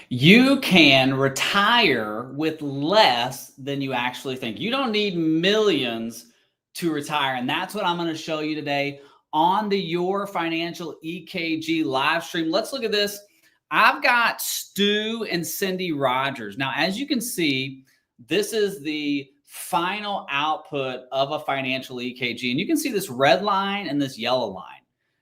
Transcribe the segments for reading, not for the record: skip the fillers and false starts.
You can retire with less than you actually think. You don't need millions to retire. And that's what I'm going to show you today on the Your Financial EKG live stream. Let's look at this. I've got Stu and Cindy Rogers. Now, as you can see, this is the final output of a financial EKG. And you can see this red line and this yellow line.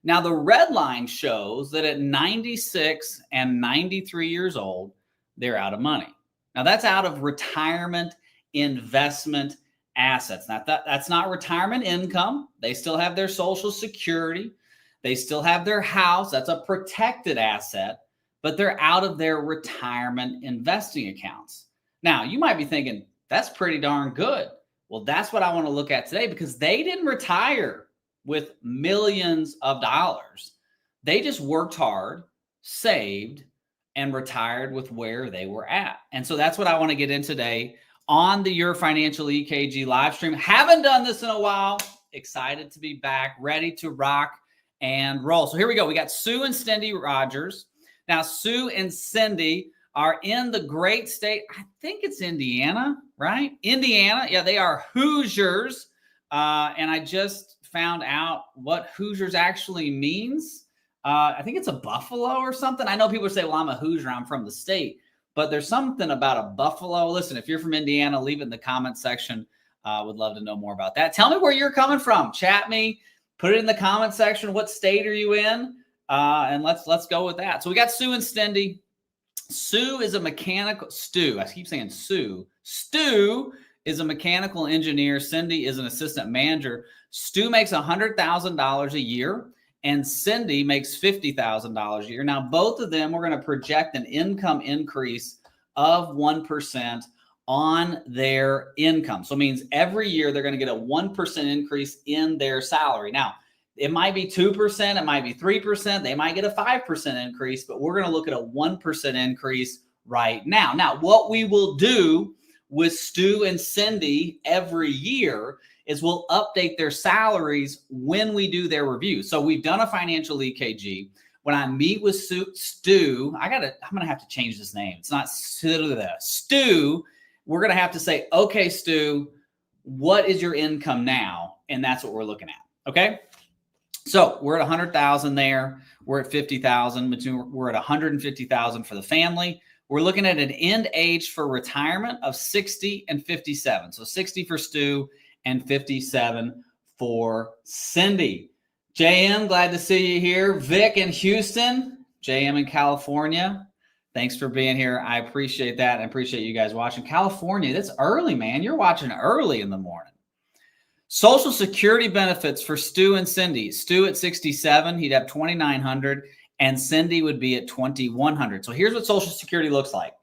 Now, the red line shows that at 96 and 93 years old, they're out of money. Now, that's out of retirement investment assets. Now, that's not retirement income. They still have their Social Security. They still have their house. That's a protected asset, but they're out of their retirement investing accounts. Now, you might be thinking, that's pretty darn good. Well, that's what I want to look at today, because they didn't retire with millions of dollars. They just worked hard, saved, and retired with where they were at. And so that's what I want to get in today on the Your Financial EKG live stream. Haven't done this in a while. Excited to be back, ready to rock and roll. So here we go. We got Sue and Cindy Rogers. Now, Sue and Cindy are in the great state. I think it's Indiana, right? Indiana. Yeah, they are Hoosiers. And I just found out what Hoosiers actually means. I think it's a buffalo or something. I know people say, well, I'm a Hoosier, I'm from the state, but there's something about a buffalo. Listen, if you're from Indiana, leave it in the comment section. Would love to know more about that. Tell me where you're coming from. Chat me, put it in the comment section. What state are you in? And let's go with that. So we got Sue and Cindy. Sue is a mechanical, I keep saying Sue. Stu is a mechanical engineer. Cindy is an assistant manager. Stu makes $100,000 a year, and Cindy makes $50,000 a year. Now, both of them, we're going to project an income increase of 1% on their income. So it means every year they're going to get a 1% increase in their salary. Now, it might be 2%, it might be 3%, they might get a 5% increase, but we're going to look at a 1% increase right now. Now, what we will do with Stu and Cindy every year is we'll update their salaries when we do their review. So we've done a financial EKG. When I meet with Stu, I'm going to have to change this name. It's not Stu. We're going to have to say, okay, Stu, what is your income now? And that's what we're looking at. Okay. So we're at 100,000 there. We're at 50,000. We're at 150,000 for the family. We're looking at an end age for retirement of 60 and 57. So 60 for Stu and 57 for Cindy. JM, glad to see you here. Vic in Houston, JM in California. Thanks for being here. I appreciate that. I appreciate you guys watching. California, that's early, man. You're watching early in the morning. Social Security benefits for Stu and Cindy. Stu at 67, he'd have $2,900, and Cindy would be at $2,100. So here's what Social Security looks like.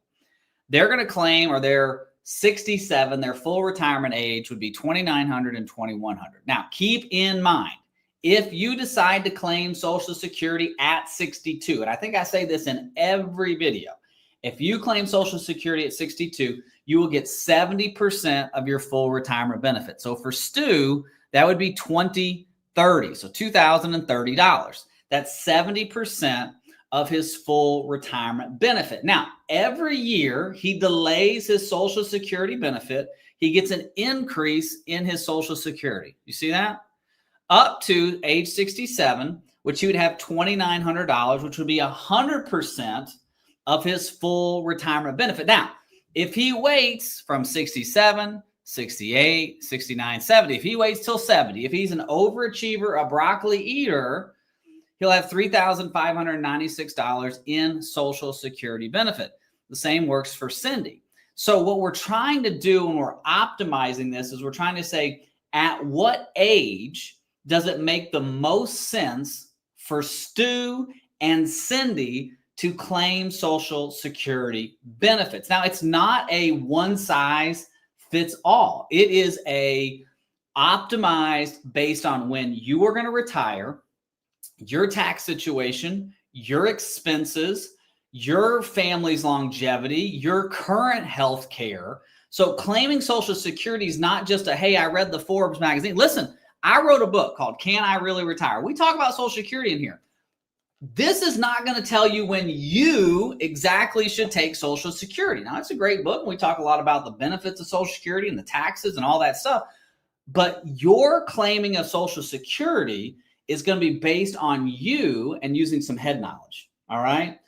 They're going to claim, or they're 67, their full retirement age would be $2,900 and $2,100. Now, keep in mind, if you decide to claim Social Security at 62, and I think I say this in every video, if you claim Social Security at 62, you will get 70% of your full retirement benefit. So for Stu, that would be $2,030, so $2,030. That's 70% of his full retirement benefit. Now, every year he delays his Social Security benefit, he gets an increase in his Social Security. You see that? Up to age 67, which he would have $2,900, which would be 100% of his full retirement benefit. Now, if he waits from 67, 68, 69, 70, if he waits till 70, if he's an overachiever, a broccoli eater, he'll have $3,596 in Social Security benefit. The same works for Cindy. So what we're trying to do when we're optimizing this is we're trying to say, at what age does it make the most sense for Stu and Cindy to claim Social Security benefits? Now, it's not a one size fits all. It is a optimized based on when you are going to retire, your tax situation, your expenses, your family's longevity, your current health care. So claiming Social Security is not just a, hey, I read the Forbes magazine. Listen, I wrote a book called Can I Really Retire? We talk about Social Security in here. This is not going to tell you when you exactly should take Social Security. Now, it's a great book. We talk a lot about the benefits of Social Security and the taxes and all that stuff. But your claiming of Social Security is going to be based on you and using some head knowledge. All right.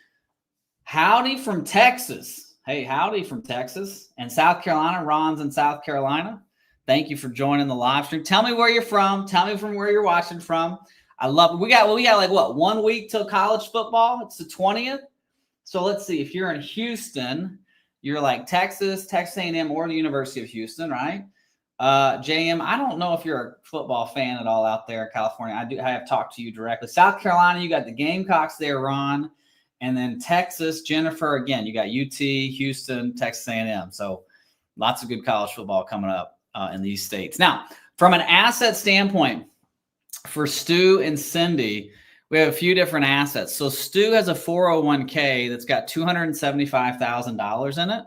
Howdy from Texas. Hey, howdy from Texas and South Carolina. Ron's in South Carolina. Thank you for joining the live stream. Tell me where you're from. Tell me from where you're watching from. I love it. We got like what, 1 week till college football? It's the 20th. So let's see. If you're in Houston, you're like Texas A&M, or the University of Houston, right? JM, I don't know if you're a football fan at all out there in California. I have talked to you directly. South Carolina, you got the Gamecocks there, Ron. And then Texas, Jennifer, again, you got UT, Houston, Texas A&M. So lots of good college football coming up in these states. Now, from an asset standpoint, for Stu and Cindy, we have a few different assets. So Stu has a 401k that's got $275,000 in it.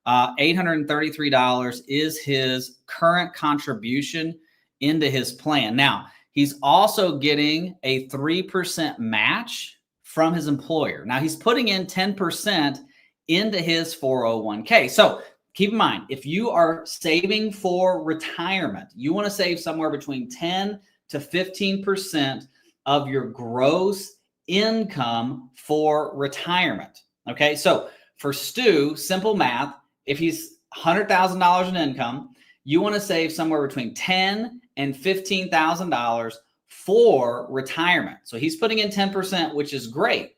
$833 is his current contribution into his plan. Now, he's also getting a 3% match from his employer. Now, he's putting in 10% into his 401k. So keep in mind, if you are saving for retirement, you want to save somewhere between 10 to 15% of your gross income for retirement. Okay, so for Stu, simple math, if he's $100,000 in income, you want to save somewhere between $10,000 and $15,000 for retirement. So he's putting in 10%, which is great.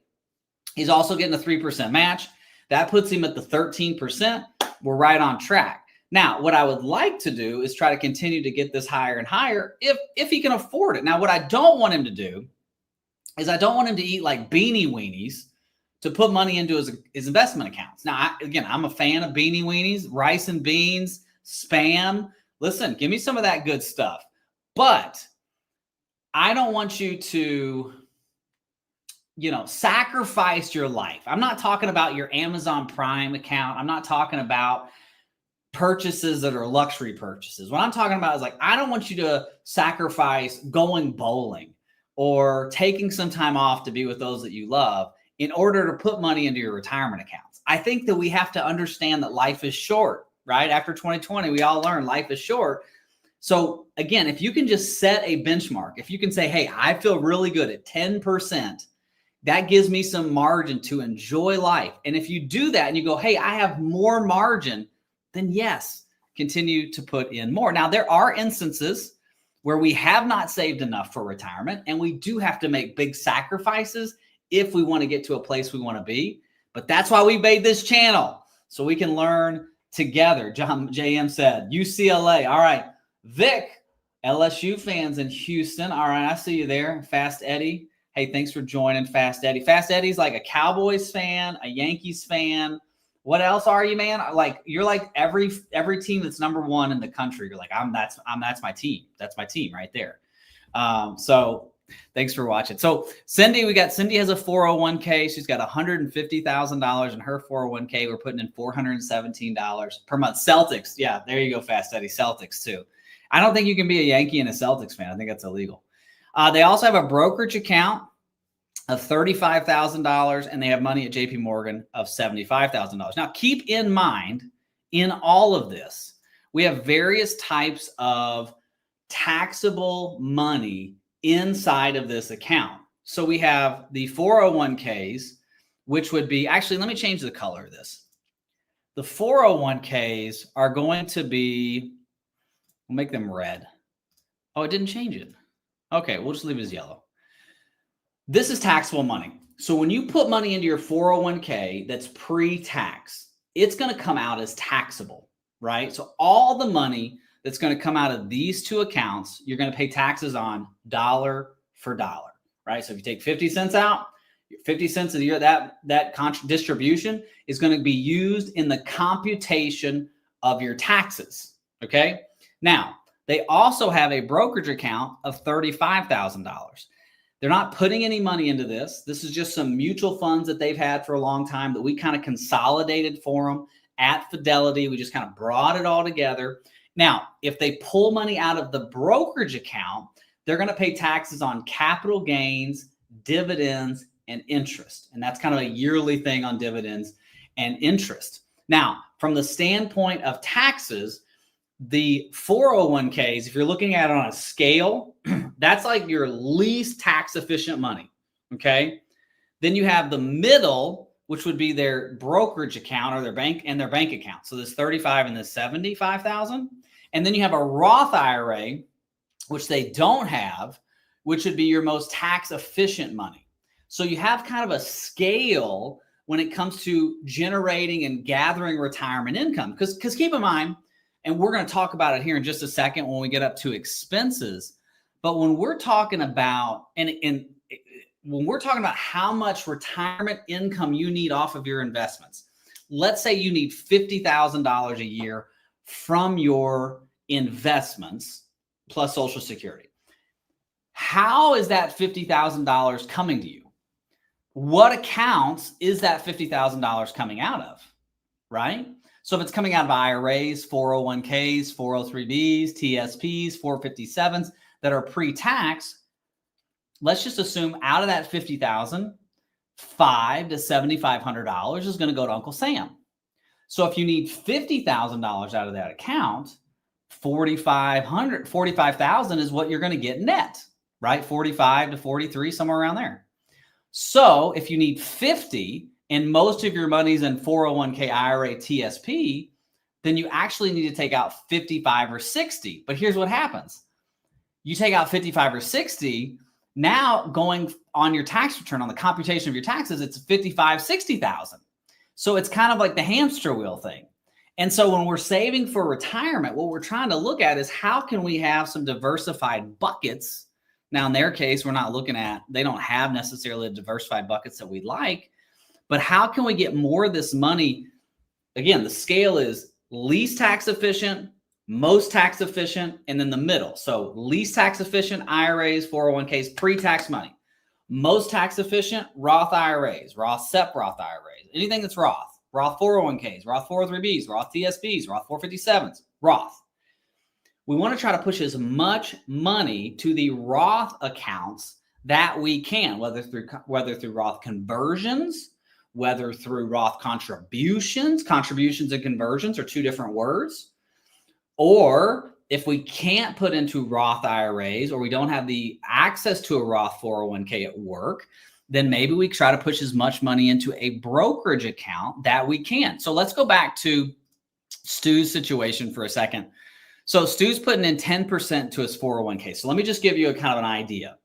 He's also getting a 3% match. That puts him at the 13%. We're right on track. Now, what I would like to do is try to continue to get this higher and higher if he can afford it. Now, what I don't want him to do is I don't want him to eat like beanie weenies to put money into his investment accounts. Now, I'm a fan of beanie weenies, rice and beans, Spam. Listen, give me some of that good stuff. But I don't want you to, sacrifice your life. I'm not talking about your Amazon Prime account. I'm not talking about purchases that are luxury purchases. What I'm talking about is I don't want you to sacrifice going bowling or taking some time off to be with those that you love in order to put money into your retirement accounts. I think that we have to understand that life is short, right? After 2020, we all learned life is short. So again, if you can just set a benchmark, if you can say, hey, I feel really good at 10%, that gives me some margin to enjoy life. And if you do that and you go, hey, I have more margin, then yes, continue to put in more. Now, there are instances where we have not saved enough for retirement, and we do have to make big sacrifices if we want to get to a place we want to be. But that's why we made this channel, so we can learn together. John JM said, UCLA. All right. Vic, LSU fans in Houston. All right, I see you there. Fast Eddie. Hey, thanks for joining Fast Eddie. Fast Eddie's like a Cowboys fan, a Yankees fan. What else are you, man? You're like every team that's number one in the country. You're like, that's my team. That's my team right there. So thanks for watching. So Cindy has a 401k. She's got $150,000 in her 401k. We're putting in $417 per month. Celtics. Yeah, there you go, Fast Eddie. Celtics too. I don't think you can be a Yankee and a Celtics fan. I think that's illegal. They also have a brokerage account of $35,000, and they have money at JP Morgan of $75,000. Now, keep in mind, in all of this, we have various types of taxable money inside of this account. So we have the 401ks, which would be, actually, let me change the color of this. The 401ks are going to be, we'll make them red. Oh, it didn't change it. Okay, we'll just leave it as yellow. This is taxable money. So when you put money into your 401k that's pre-tax, it's going to come out as taxable, right? So all the money that's going to come out of these two accounts, you're going to pay taxes on dollar for dollar, right? So if you take 50 cents out, 50 cents a year, that distribution is going to be used in the computation of your taxes, okay? Now, they also have a brokerage account of $35,000. They're not putting any money into this. This is just some mutual funds that they've had for a long time that we kind of consolidated for them at Fidelity. We just kind of brought it all together. Now, if they pull money out of the brokerage account, they're going to pay taxes on capital gains, dividends, and interest. And that's kind of a yearly thing on dividends and interest. Now, from the standpoint of taxes, the 401ks, if you're looking at it on a scale, that's like your least tax efficient money. Okay. Then you have the middle, which would be their brokerage account or their bank account. So this 35 and this 75,000. And then you have a Roth IRA, which they don't have, which would be your most tax efficient money. So you have kind of a scale when it comes to generating and gathering retirement income. Because keep in mind, and we're going to talk about it here in just a second when we get up to expenses. But when we're talking about, when we're talking about how much retirement income you need off of your investments, let's say you need $50,000 a year from your investments plus Social Security. How is that $50,000 coming to you? What accounts is that $50,000 coming out of, right? So if it's coming out of IRAs, 401ks, 403bs, TSPs, 457s that are pre-tax, let's just assume out of that $50,000, $500 to $7,500 is going to go to Uncle Sam. So if you need $50,000 out of that account, $45,000 is what you're going to get net, right? 45 to 43, somewhere around there. So if you need 50 and most of your money's in 401k, IRA, TSP, then you actually need to take out 55 or 60. But here's what happens. You take out 55 or 60, now going on your tax return, on the computation of your taxes, it's 55, 60,000. So it's kind of like the hamster wheel thing. And so when we're saving for retirement, what we're trying to look at is how can we have some diversified buckets. Now, in their case, they don't have necessarily the diversified buckets that we'd like, but how can we get more of this money? Again, the scale is least tax efficient, most tax efficient, and then the middle. So least tax efficient IRAs, 401ks, pre-tax money. Most tax efficient Roth IRAs, Roth SEP Roth IRAs, anything that's Roth 401ks, Roth 403bs, Roth TSPs, Roth 457s, Roth. We want to try to push as much money to the Roth accounts that we can, whether through Roth conversions, whether through Roth contributions. Contributions and conversions are two different words. Or if we can't put into Roth IRAs or we don't have the access to a Roth 401k at work, then maybe we try to push as much money into a brokerage account that we can. So let's go back to Stu's situation for a second. So Stu's putting in 10% to his 401k. So let me just give you a kind of an idea.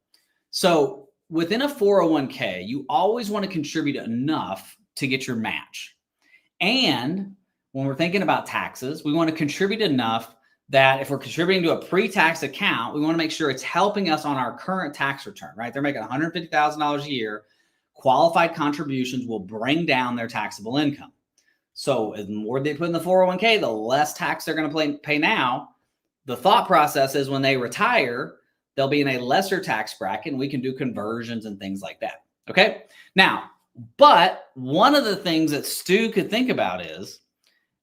So within a 401k, you always want to contribute enough to get your match. And when we're thinking about taxes, we want to contribute enough that if we're contributing to a pre-tax account, we want to make sure it's helping us on our current tax return, right? They're making $150,000 a year. Qualified contributions will bring down their taxable income. So the more they put in the 401k, the less tax they're going to pay now. The thought process is when they retire, they'll be in a lesser tax bracket and we can do conversions and things like that. Okay. Now, but one of the things that Stu could think about is,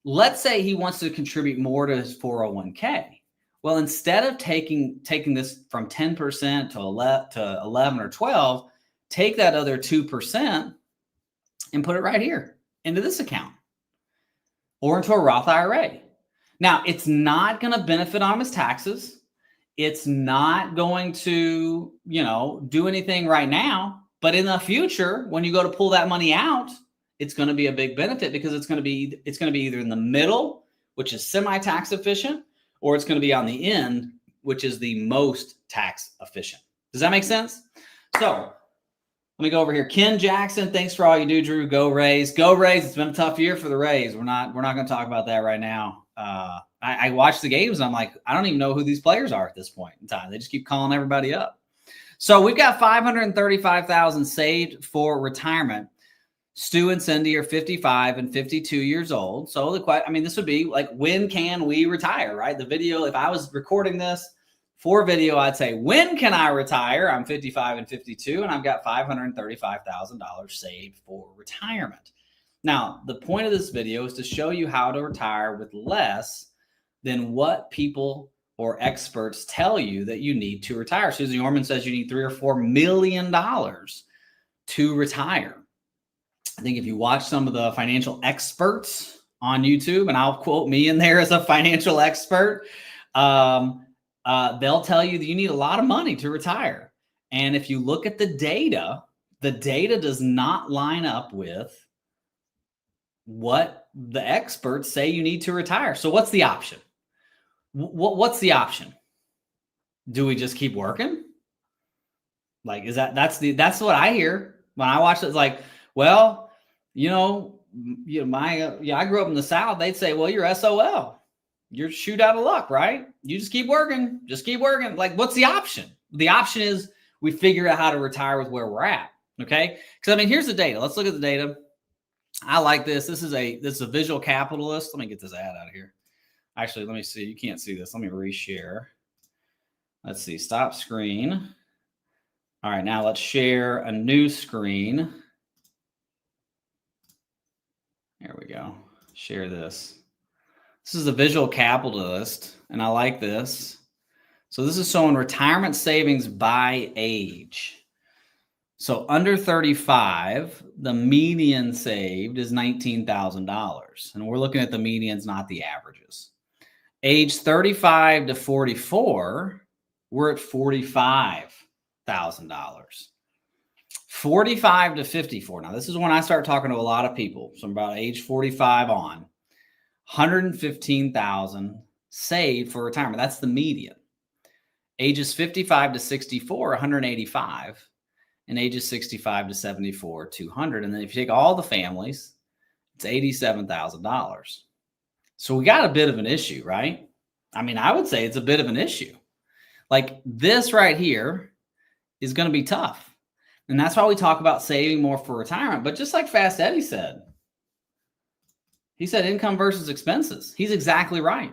let's say he wants to contribute more to his 401k. Well, instead of taking this from 10% to 11 or 12, take that other 2% and put it right here into this account or into a Roth IRA. Now, it's not going to benefit on his taxes. It's not going to, do anything right now, but in the future, when you go to pull that money out, it's going to be a big benefit because it's going to be either in the middle, which is semi-tax efficient, or it's going to be on the end, which is the most tax efficient. Does that make sense? So let me go over here. Ken Jackson, thanks for all you do, Drew. Go Rays. Go Rays. It's been a tough year for the Rays. We're not going to talk about that right now. I watch the games and I'm like, I don't even know who these players are at this point in time. They just keep calling everybody up. So we've got $535,000 saved for retirement. Stu and Cindy are 55 and 52 years old. So this would be like, when can we retire, right? The video, if I was recording this for video, I'd say, when can I retire? I'm 55 and 52, and I've got $535,000 saved for retirement. Now, the point of this video is to show you how to retire with less than what people or experts tell you that you need to retire. Susie Orman says you need $3 or $4 million to retire. I think if you watch some of the financial experts on YouTube, and I'll quote me in there as a financial expert, they'll tell you that you need a lot of money to retire. And if you look at the data does not line up with what the experts say you need to retire. So what's the option? What's the option? Do we just keep working? Like, that's what I hear when I watch it. It's like, well, I grew up in the South. They'd say, well, you're SOL. You're shoot out of luck, right? You just keep working. Like, what's the option? The option is we figure out how to retire with where we're at. Okay. Because I mean, here's the data. Let's look at the data. I like this. This is a visual capitalist. Let me get this ad out of here. Actually, let me see. You can't see this. Let me reshare. Let's see. Stop screen. All right. Now let's share a new screen. There we go. Share this. This is a visual capitalist, and I like this. So this is showing retirement savings by age. So under 35, the median saved is $19,000. And we're looking at the medians, not the averages. Age 35 to 44, we're at $45,000. 45 to 54. Now, this is when I start talking to a lot of people. So I'm about age 45 on. 115,000 saved for retirement. That's the median. Ages 55 to 64, 185. And ages 65 to 74, 200. And then if you take all the families, it's $87,000. So we got a bit of an issue, right? I mean, I would say it's a bit of an issue. Like this right here is going to be tough. And that's why we talk about saving more for retirement. But just like Fast Eddie said, he said income versus expenses. He's exactly right.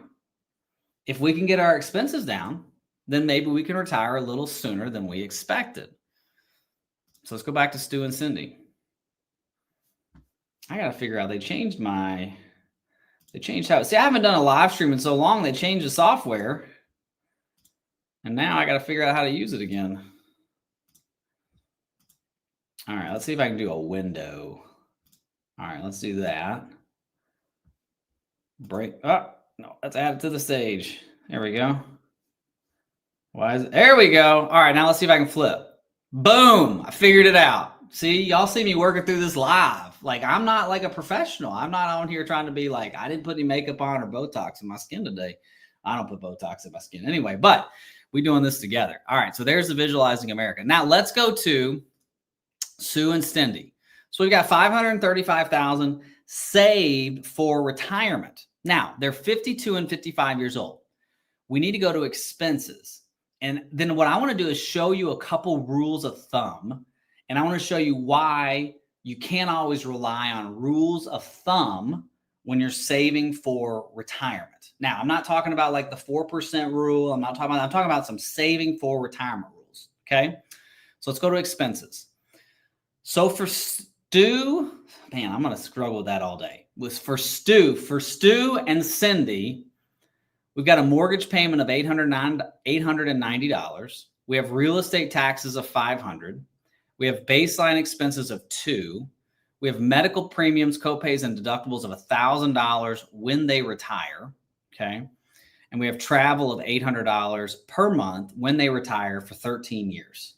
If we can get our expenses down, then maybe we can retire a little sooner than we expected. So let's go back to Stu and Cindy. I got to figure out, they changed how, see, I haven't done a live stream in so long, they changed the software. And now I got to figure out how to use it again. All right, let's see if I can do a window. All right, let's do that. No, let's add it to the stage. There we go. Why is it? There we go. All right, now let's see if I can flip. Boom, I figured it out. See, y'all see me working through this live. Like, I'm not like a professional. I'm not on here trying to be like, I didn't put any makeup on or Botox in my skin today. I don't put Botox in my skin anyway, but we're doing this together. All right, so there's the Visualizing America. Now let's go to Sue and Cindy. So we've got $535,000 saved for retirement. Now they're 52 and 55 years old. We need to go to expenses. And then what I want to do is show you a couple rules of thumb. And I want to show you why you can't always rely on rules of thumb when you're saving for retirement. Now, I'm not talking about like the 4% rule. I'm talking about some saving for retirement rules. Okay. So let's go to expenses. So for Stu, man, I'm going to struggle with that all day. For Stu and Cindy, we've got a mortgage payment of $890. We have real estate taxes of $500. We have baseline expenses of $200. We have medical premiums, copays, and deductibles of $1,000 when they retire. Okay. And we have travel of $800 per month when they retire for 13 years.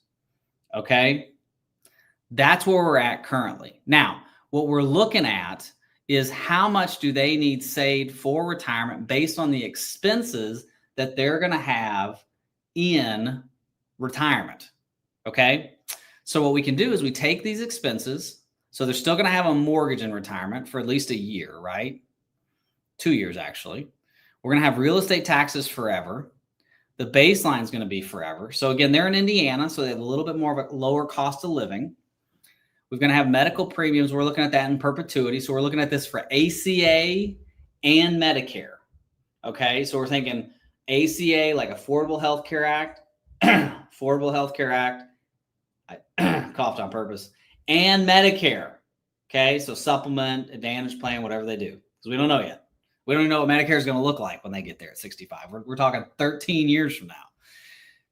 Okay. That's where we're at currently. Now, what we're looking at is how much do they need saved for retirement based on the expenses that they're going to have in retirement. Okay. So what we can do is we take these expenses. So they're still going to have a mortgage in retirement for at least a year, right? 2 years, actually. We're going to have real estate taxes forever. The baseline is going to be forever. So again, they're in Indiana, so they have a little bit more of a lower cost of living. We're going to have medical premiums. We're looking at that in perpetuity. So we're looking at this for ACA and Medicare. Okay. So we're thinking ACA, like Affordable Health Care Act, Affordable Health Care Act. I coughed on purpose. And Medicare. Okay. So supplement, advantage plan, whatever they do. Because we don't know yet. We don't even know what Medicare is going to look like when they get there at 65. We're talking 13 years from now.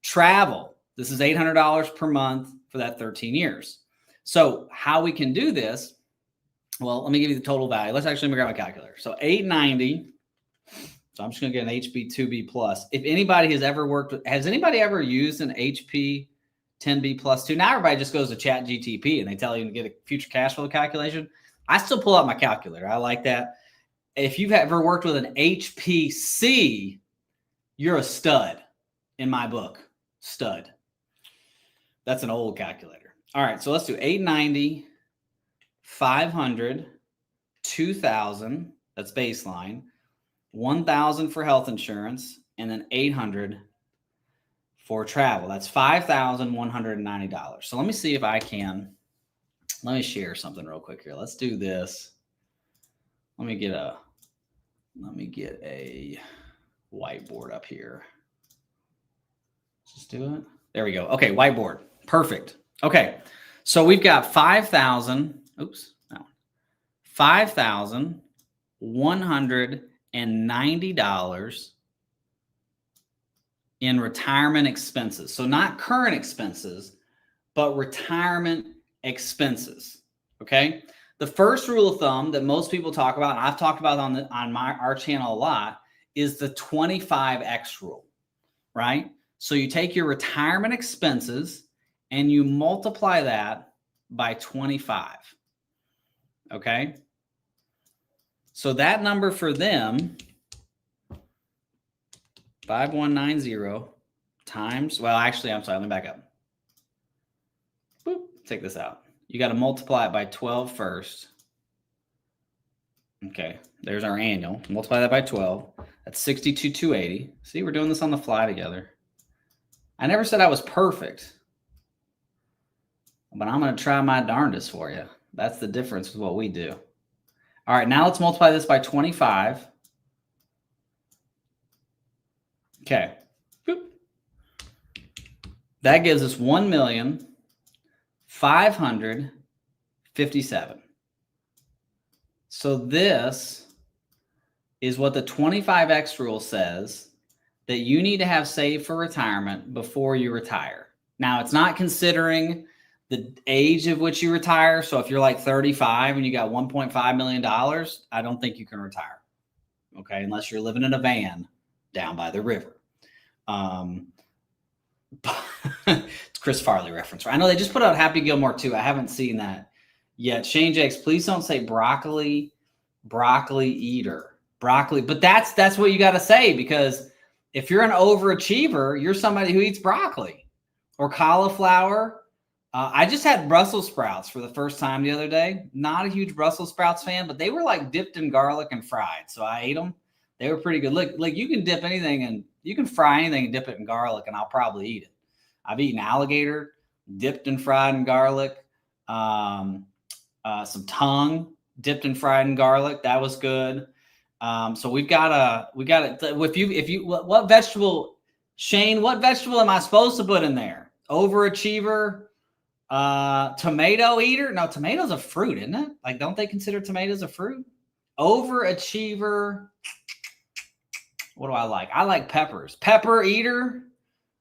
Travel. This is $800 per month for that 13 years. So how we can do this, well, let me give you the total value. Let's actually grab my calculator. So 890. So I'm just going to get an HP 2B plus. If anybody has ever worked with, has anybody ever used an HP 10B plus 2? Now everybody just goes to Chat GTP and they tell you to get a future cash flow calculation. I still pull out my calculator. I like that. If you've ever worked with an HPC, you're a stud in my book. Stud. That's an old calculator. All right, so let's do 890, 500, 2,000. That's baseline. 1,000 for health insurance, and then 800 for travel. That's $5,190. So let me see if I can. Let me share something real quick here. Let's do this. Let me get a whiteboard up here. Just do it. There we go. Okay, whiteboard. Perfect. Okay, so we've got 5,000. Oops, no, $5,190 in retirement expenses. So not current expenses, but retirement expenses. Okay. The first rule of thumb that most people talk about, and I've talked about on our channel a lot, is the 25x rule, right? So you take your retirement expenses and you multiply that by 25. Okay. So that number for them, 5190 times, well, actually, I'm sorry, let me back up. Boop, take this out. You got to multiply it by 12 first. Okay, there's our annual. Multiply that by 12. That's 62,280. See, we're doing this on the fly together. I never said I was perfect, but I'm going to try my darndest for you. That's the difference with what we do. All right, now let's multiply this by 25. Okay. Boop. That gives us 1,557,000. So this is what the 25x rule says that you need to have saved for retirement before you retire. Now, it's not considering the age of which you retire. So if you're like 35 and you got $1.5 million, I don't think you can retire. Okay, unless you're living in a van down by the river. It's Chris Farley reference. Right? I know they just put out Happy Gilmore too. I haven't seen that yet. Shane Jakes, please don't say broccoli eater. Broccoli, but that's what you got to say, because if you're an overachiever, you're somebody who eats broccoli or cauliflower. I just had Brussels sprouts for the first time the other day. Not a huge Brussels sprouts fan, but they were like dipped in garlic and fried. So I ate them. They were pretty good. Look, like you can dip anything and you can fry anything and dip it in garlic, and I'll probably eat it. I've eaten alligator dipped and fried in garlic. Some tongue dipped and fried in garlic. That was good. So we got what vegetable, Shane, what vegetable am I supposed to put in there? Overachiever, tomato eater? No, tomato's a fruit, isn't it? Like, don't they consider tomatoes a fruit? Overachiever. What do I like? I like peppers. Pepper eater.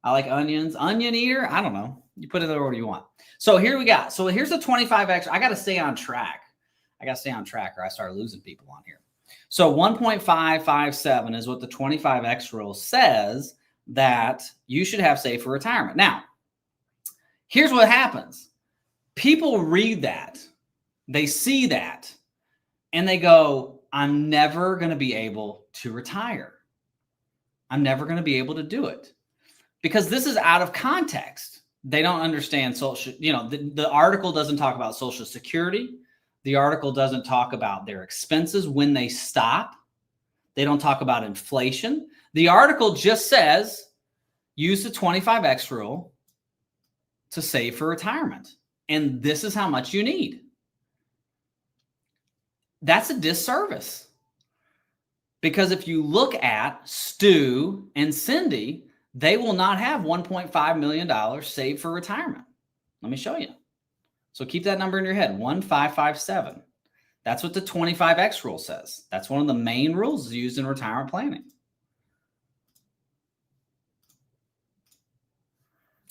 I like onions. Onion eater. I don't know. You put it in the order you want. So here we got. So here's the 25x. I got to stay on track. Or I start losing people on here. So 1.557 is what the 25x rule says that you should have saved for retirement. Now, here's what happens. People read that. They see that. And they go, I'm never going to be able to retire. I'm never going to be able to do it. Because this is out of context. They don't understand social, the article doesn't talk about Social Security. The article doesn't talk about their expenses when they stop. They don't talk about inflation. The article just says, use the 25x rule to save for retirement. And this is how much you need. That's a disservice. Because if you look at Stu and Cindy, they will not have $1.5 million saved for retirement. Let me show you. So keep that number in your head, 1,557. That's what the 25x rule says. That's one of the main rules used in retirement planning.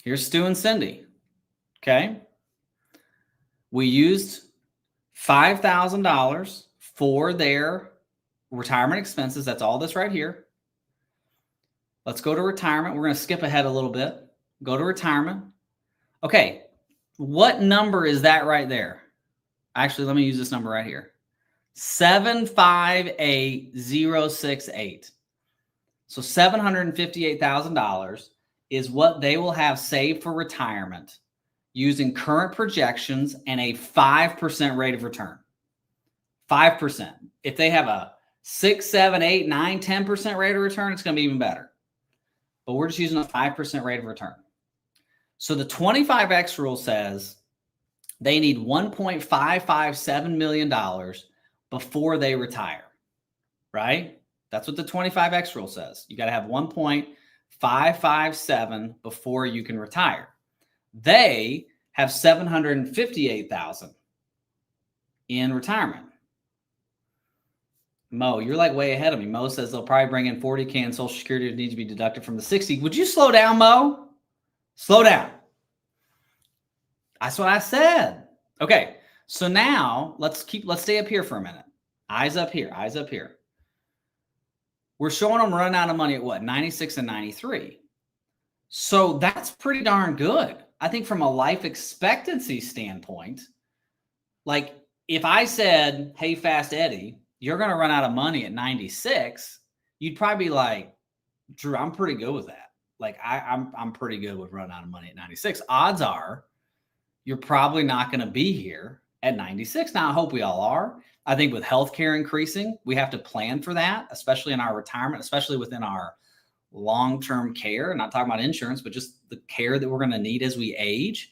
Here's Stu and Cindy. Okay. We used $5,000 for their retirement expenses. That's all this right here. Let's go to retirement. We're going to skip ahead a little bit. Go to retirement. Okay. What number is that right there? Actually, let me use this number right here. 758068. So $758,000 is what they will have saved for retirement using current projections and a 5% rate of return. 5%. If they have a 6, 7, 8, 9, 10% rate of return, it's going to be even better. But we're just using a 5% rate of return. So the 25X rule says they need $1.557 million before they retire, right? That's what the 25X rule says. You got to have 1.557 before you can retire. They have 758,000 in retirement. Mo, you're like way ahead of me. Mo says they'll probably bring in 40K and Social Security needs to be deducted from the 60. Would you slow down, Mo? Slow down. That's what I said. Okay. So now let's stay up here for a minute. Eyes up here, eyes up here. We're showing them running out of money at what? 96 and 93. So that's pretty darn good. I think from a life expectancy standpoint, like if I said, hey, Fast Eddie, you're going to run out of money at 96, you'd probably be like, Drew, I'm pretty good with that. Like I'm pretty good with running out of money at 96. Odds are you're probably not going to be here at 96. Now, I hope we all are. I think with healthcare increasing, we have to plan for that, especially in our retirement, especially within our long-term care. I'm not talking about insurance, but just the care that we're going to need as we age.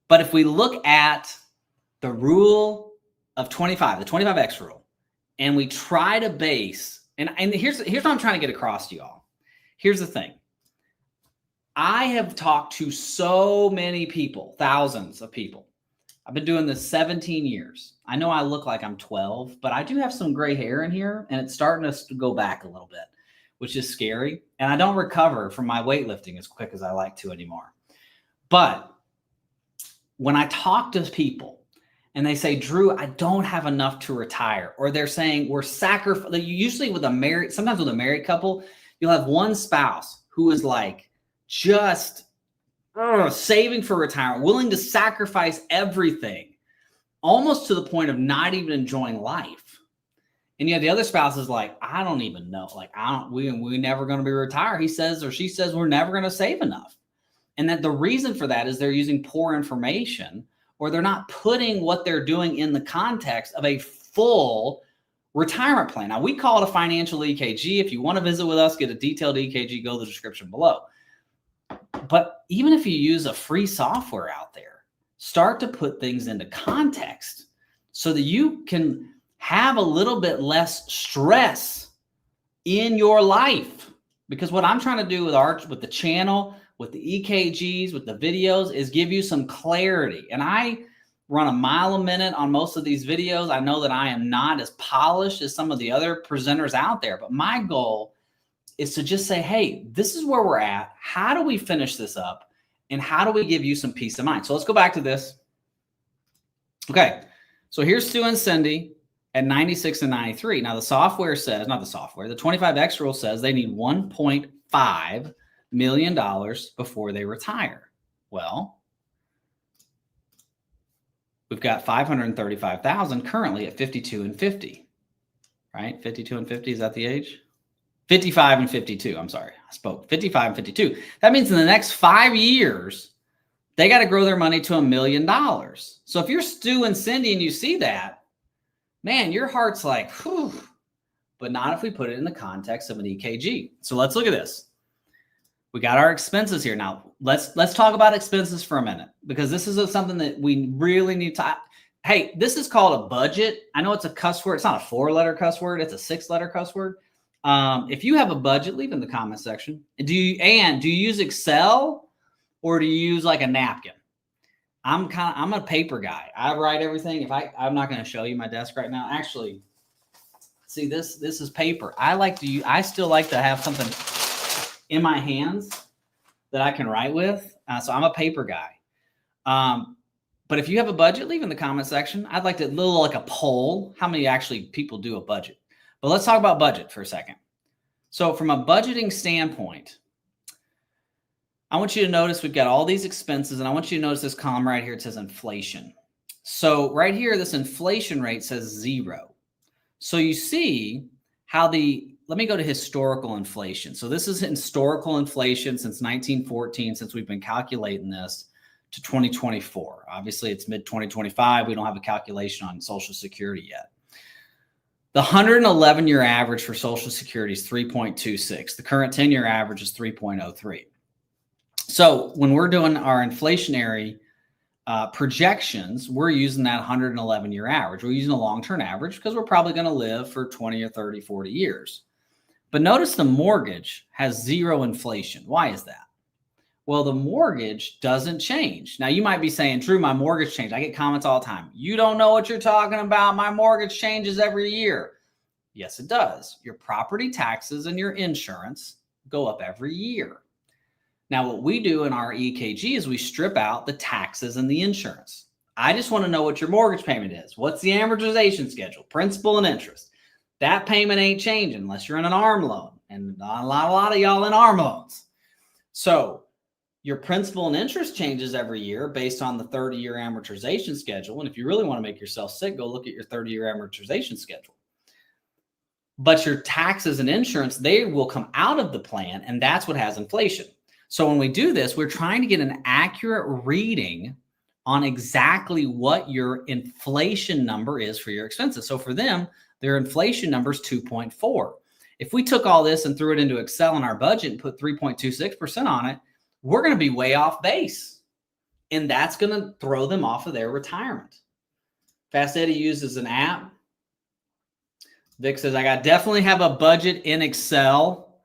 But if we look at the rule of 25, the 25X rule, and we try to base, and here's what I'm trying to get across to you all. Here's the thing. I have talked to so many people, thousands of people. I've been doing this 17 years. I know I look like I'm 12, but I do have some gray hair in here, and it's starting to go back a little bit, which is scary. And I don't recover from my weightlifting as quick as I like to anymore. But when I talk to people and they say, Drew, I don't have enough to retire, or they're saying we're sacrificing, usually sometimes with a married couple, you'll have one spouse who is like just saving for retirement, willing to sacrifice everything, almost to the point of not even enjoying life. And you have the other spouse is like, I don't even know. Like, we're never going to be retired. He says, or she says, we're never going to save enough. And that the reason for that is they're using poor information, or they're not putting what they're doing in the context of a full retirement plan. Now, we call it a financial EKG. If you want to visit with us, get a detailed EKG, go to the description below. But even if you use a free software out there, start to put things into context so that you can have a little bit less stress in your life. Because what I'm trying to do with the channel, with the EKGs, with the videos, is give you some clarity. And I run a mile a minute on most of these videos. I know that I am not as polished as some of the other presenters out there, but my goal is to just say, hey, this is where we're at. How do we finish this up? And how do we give you some peace of mind? So let's go back to this. Okay, so here's Stu and Cindy at 96 and 93. Now the software says, not the software, the 25X rule says they need $1.5 million before they retire. Well, we've got 535,000 currently at 52 and 50, right? 52 and 50, is that the age? 55 and 52. I'm sorry. I spoke 55 and 52. That means in the next 5 years, they got to grow their money to $1 million. So if you're Stu and Cindy and you see that, man, your heart's like, whew, but not if we put it in the context of an EKG. So let's look at this. We got our expenses here. Now let's talk about expenses for a minute, because this is something that we really need to. Hey, this is called a budget. I know it's a cuss word. It's not a 4-letter cuss word. It's a 6-letter cuss word. If you have a budget, leave it in the comment section. Do you use Excel, or do you use like a napkin? I'm a paper guy. I write everything. I'm not going to show you my desk right now. Actually, see, this is paper. I still like to have something in my hands that I can write with. So I'm a paper guy. But if you have a budget, leave in the comment section. I'd like to little like a poll. How many actually people do a budget? But let's talk about budget for a second. So from a budgeting standpoint, I want you to notice we've got all these expenses, and I want you to notice this column right here. It says inflation. So right here, this inflation rate says 0. So you see how let me go to historical inflation. So this is historical inflation since 1914, since we've been calculating this to 2024. Obviously, it's mid-2025. We don't have a calculation on Social Security yet. The 111-year average for Social Security is 3.26. The current 10-year average is 3.03. So when we're doing our inflationary projections, we're using that 111-year average. We're using a long-term average because we're probably going to live for 20 or 30, 40 years. But notice the mortgage has 0 inflation. Why is that? Well, the mortgage doesn't change. Now, you might be saying, Drew, my mortgage changed. I get comments all the time. You don't know what you're talking about. My mortgage changes every year. Yes, it does. Your property taxes and your insurance go up every year. Now, what we do in our EKG is we strip out the taxes and the insurance. I just want to know what your mortgage payment is. What's the amortization schedule, principal and interest? That payment ain't changing unless you're in an ARM loan, and not a lot of y'all in ARM loans. So your principal and interest changes every year based on the 30-year amortization schedule. And if you really want to make yourself sick, go look at your 30-year amortization schedule. But your taxes and insurance, they will come out of the plan, and that's what has inflation. So when we do this, we're trying to get an accurate reading on exactly what your inflation number is for your expenses. So for them, their inflation number is 2.4. If we took all this and threw it into Excel in our budget and put 3.26% on it, we're going to be way off base. And that's going to throw them off of their retirement. Fast Eddie uses an app. Vic says, I definitely have a budget in Excel.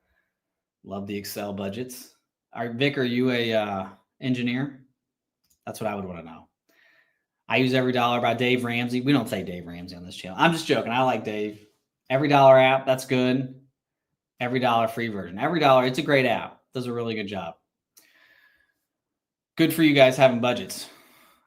Love the Excel budgets. Vic, are you a engineer? That's what I would want to know. I use Every Dollar by Dave Ramsey. We don't say Dave Ramsey on this channel. I'm just joking. I like Dave. Every Dollar app, that's good. Every Dollar free version. Every Dollar, it's a great app. Does a really good job. Good for you guys having budgets.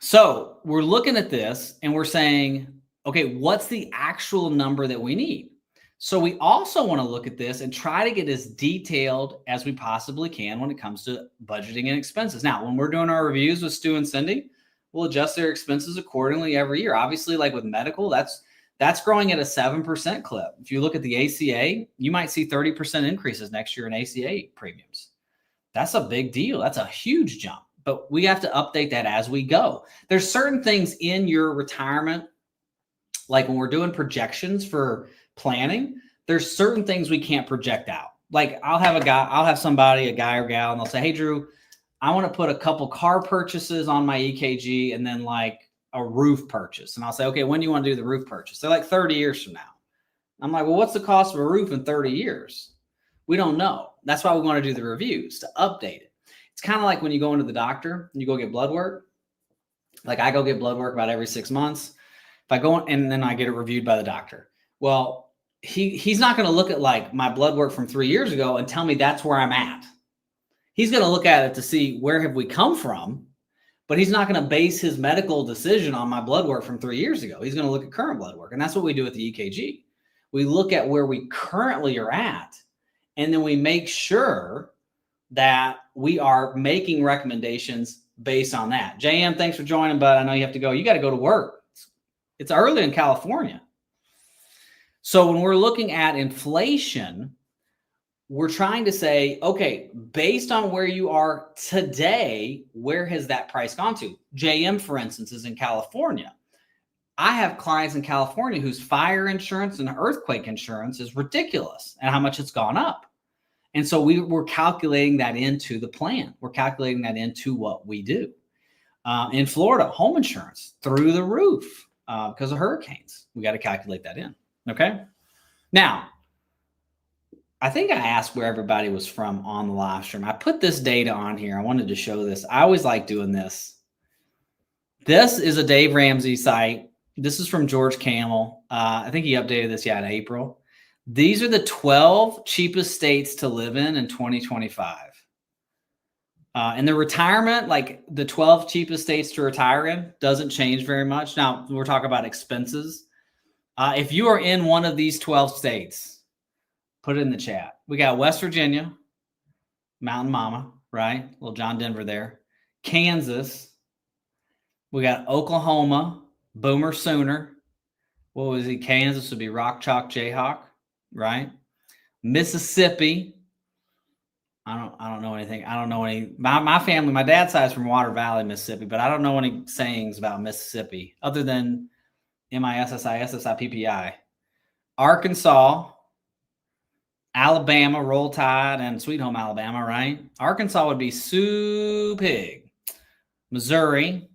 So we're looking at this and we're saying, okay, what's the actual number that we need? So we also want to look at this and try to get as detailed as we possibly can when it comes to budgeting and expenses. Now, when we're doing our reviews with Stu and Cindy, we'll adjust their expenses accordingly every year. Obviously, like with medical, that's growing at a 7% clip. If you look at the ACA, you might see 30% increases next year in ACA premiums. That's a big deal. That's a huge jump. But we have to update that as we go. There's certain things in your retirement, like when we're doing projections for planning, there's certain things we can't project out. Like I'll have somebody, a guy or gal, and they'll say, hey, Drew, I want to put a couple car purchases on my EKG and then like a roof purchase. And I'll say, okay, when do you want to do the roof purchase? They're like 30 years from now. I'm like, well, what's the cost of a roof in 30 years? We don't know. That's why we want to do the reviews, to update it. It's kind of like when you go into the doctor and you go get blood work. Like I go get blood work about every 6 months. If I go and then I get it reviewed by the doctor. Well, he's not going to look at like my blood work from 3 years ago and tell me that's where I'm at. He's going to look at it to see where have we come from, but he's not going to base his medical decision on my blood work from 3 years ago. He's going to look at current blood work. And that's what we do with the EKG. We look at where we currently are at, and then we make sure that we are making recommendations based on that. JM, thanks for joining, bud. I know you have to go. You got to go to work. It's early in California. So when we're looking at inflation, we're trying to say, okay, based on where you are today, where has that price gone to? JM, for instance, is in California. I have clients in California whose fire insurance and earthquake insurance is ridiculous and how much it's gone up. And so we're calculating that into the plan. We're calculating that into what we do. In Florida, home insurance through the roof because of hurricanes. We got to calculate that in. Okay. Now, I think I asked where everybody was from on the live stream. I put this data on here. I wanted to show this. I always like doing this. This is a Dave Ramsey site. This is from George Camel. I think he updated this in April. These are the 12 cheapest states to live in 2025. And the retirement, like the 12 cheapest states to retire in, doesn't change very much. Now, we're talking about expenses. If you are in one of these 12 states, put it in the chat. We got West Virginia, Mountain Mama, right? Little John Denver there. Kansas. We got Oklahoma, Boomer Sooner. What was he? Kansas would be Rock Chalk Jayhawk, right? Mississippi. I don't know anything. I don't know any. My family, my dad's side is from Water Valley, Mississippi, but I don't know any sayings about Mississippi other than MISSI, Arkansas, Alabama, Roll Tide, and Sweet Home Alabama, right? Arkansas would be Sioux Pig. Missouri.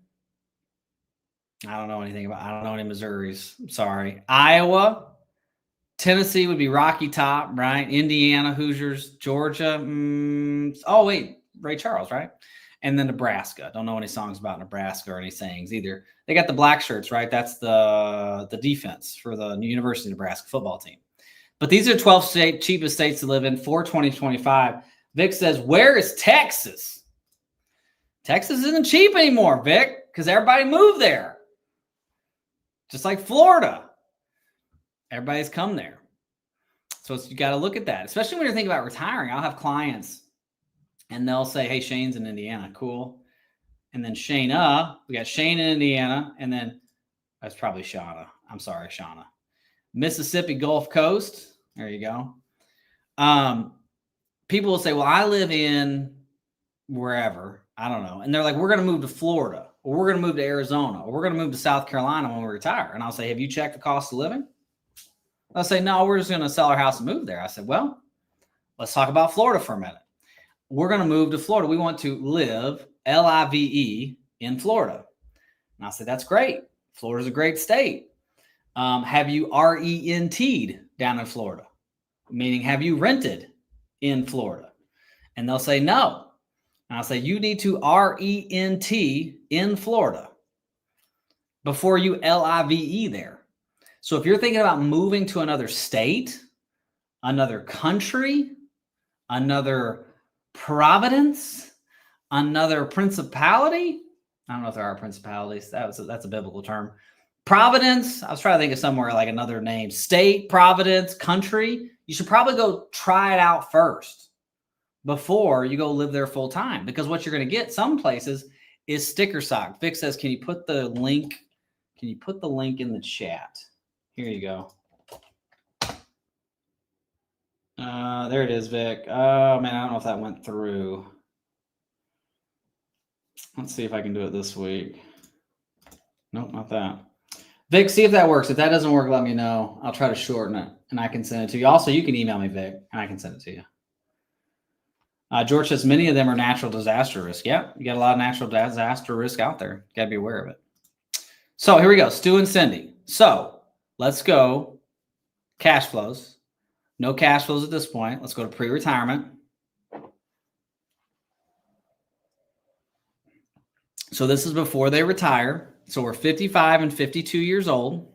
I don't know anything about. I don't know any Missouris. I'm sorry. Iowa. Tennessee would be Rocky Top, right? Indiana, Hoosiers, Georgia. Oh, wait, Ray Charles, right? And then Nebraska. Don't know any songs about Nebraska or any sayings either. They got the black shirts, right? That's the defense for the University of Nebraska football team. But these are 12 cheapest states to live in for 2025. Vic says, where is Texas? Texas isn't cheap anymore, Vic, because everybody moved there. Just like Florida. Everybody's come there. So you got to look at that, especially when you're thinking about retiring. I'll have clients and they'll say, hey, Shane's in Indiana. Cool. And then Shayna, we got Shane in Indiana. And then that's probably Shauna. I'm sorry, Shauna. Mississippi Gulf Coast. There you go. People will say, well, I live in wherever. I don't know. And they're like, we're going to move to Florida, or we're going to move to Arizona, or we're going to move to South Carolina when we retire. And I'll say, have you checked the cost of living? They'll say, no, we're just going to sell our house and move there. I said, well, let's talk about Florida for a minute. We're going to move to Florida. We want to live, LIVE, in Florida. And I said, that's great. Florida's a great state. Have you RENT'd down in Florida? Meaning, have you rented in Florida? And they'll say, no. And I'll say, you need to RENT in Florida before you LIVE there. So if you're thinking about moving to another state, another country, another providence, another principality, I don't know if there are principalities. That's a biblical term. Providence, I was trying to think of somewhere like another name. State, providence, country. You should probably go try it out first before you go live there full time. Because what you're going to get some places is sticker shock. Vic says, can you put the link in the chat? Here you go. There it is, Vic. Oh, man, I don't know if that went through. Let's see if I can do it this week. Nope, not that. Vic, see if that works. If that doesn't work, let me know. I'll try to shorten it, and I can send it to you. Also, you can email me, Vic, and I can send it to you. George says many of them are natural disaster risk. Yeah, you got a lot of natural disaster risk out there. Got to be aware of it. So here we go, Stu and Cindy. So let's go cash flows. No cash flows at this point. Let's go to pre-retirement. So this is before they retire. So we're 55 and 52 years old.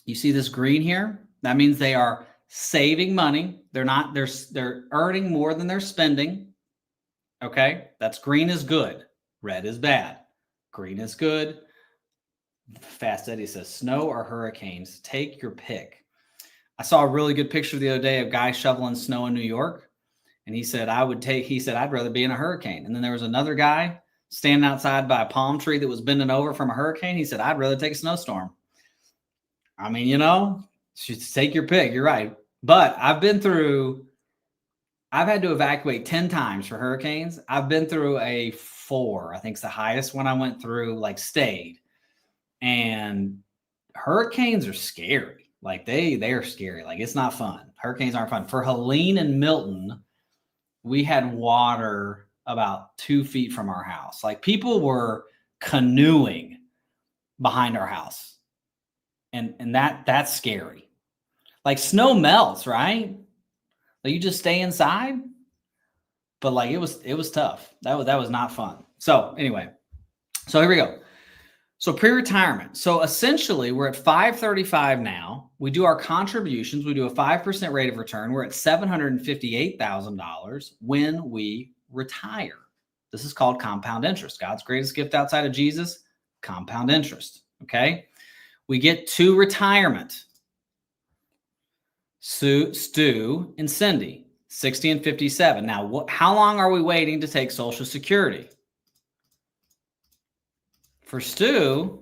You see this green here? That means they are saving money. They're earning more than they're spending. Okay? That's green is good. Red is bad. Green is good. Fast Eddie says, snow or hurricanes, take your pick. I saw a really good picture the other day of guys shoveling snow in New York. And he said, I'd rather be in a hurricane. And then there was another guy standing outside by a palm tree that was bending over from a hurricane. He said, I'd rather take a snowstorm. I mean, should take your pick. You're right. But I've had to evacuate 10 times for hurricanes. I've been through a 4. I think it's the highest one I went through, stayed. And hurricanes are scary. They're scary. It's not fun. Hurricanes aren't fun. For Helene and Milton, we had water about 2 feet from our house. People were canoeing behind our house. And that's scary. Snow melts, right? You just stay inside. But it was tough. That was not fun. So anyway, here we go. So pre-retirement. So essentially we're at 535 now. We do our contributions. We do a 5% rate of return. We're at $758,000 when we retire. This is called compound interest. God's greatest gift outside of Jesus, compound interest. Okay. We get to retirement. Stu and Cindy, 60 and 57. Now, how long are we waiting to take Social Security? For Stu,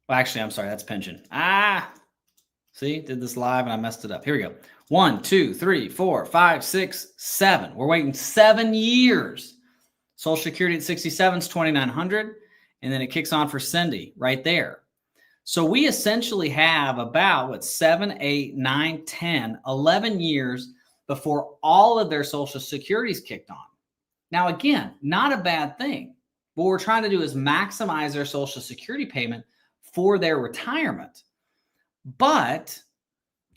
well, actually, I'm sorry, that's pension. See, did this live and I messed it up. Here we go. 1, 2, 3, 4, 5, 6, 7. We're waiting 7 years. Social Security at 67 is $2,900, and then it kicks on for Cindy right there. So we essentially have about 7, 8, 9, 10, 11 years before all of their Social Security's kicked on. Now, again, not a bad thing. What we're trying to do is maximize their Social Security payment for their retirement. But